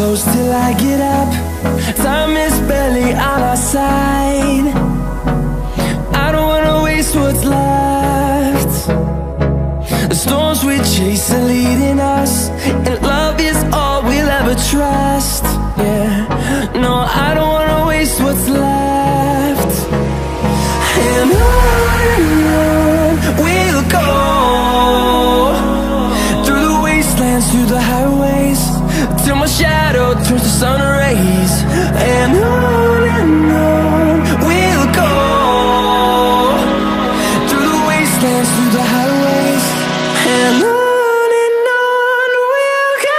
close till I get up. Time is barely on our side. I don't wanna waste what's left. The storms we chase are leading us, and love is all we'll ever trust. Yeah, no, I don't wanna waste what's left. And on we'll go, through the wastelands, through the highways, till my shadow turns to sun rays. And on we'll go, through the wastelands, through the highways, and on we'll go.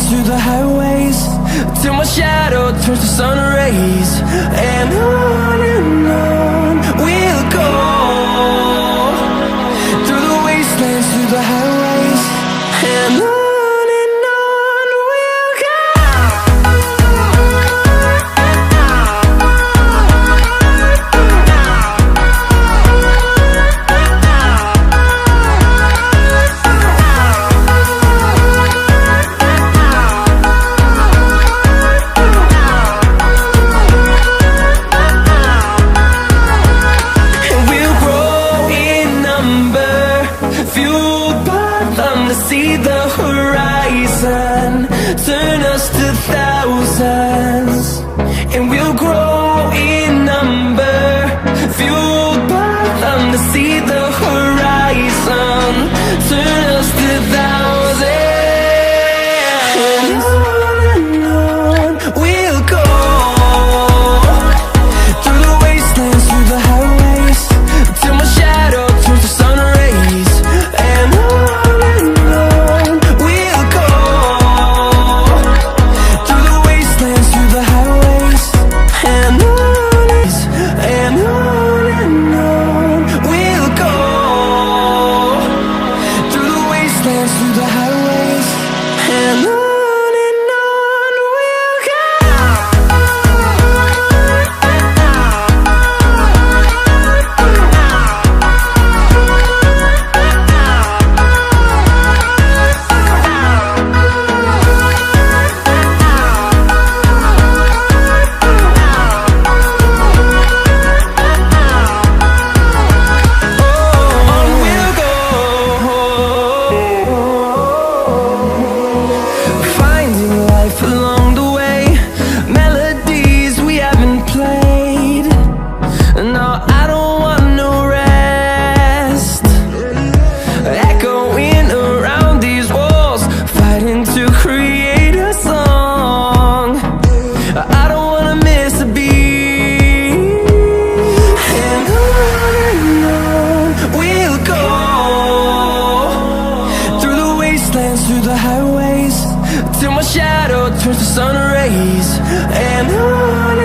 Through the highways, till my shadow turns to sun rays. And on we'll go, through the wastelands, through the highways, and on we'll go. See the horizon, turn us to thousands, and we'll grow in number, fueled by them. To see the horizon, turn us to thousands, and on we'll go, through the wastelands, through the highways, till my shadow turns to sun rays. And through the highways, and on we'll go. Along the way, melodies we haven't played. No, I don't want no rest. Echoing around these walls, fighting to create a song. I don't wanna miss a beat. And on we'll go, through the wastelands, through the highways, till my shadow turns to sun rays. And on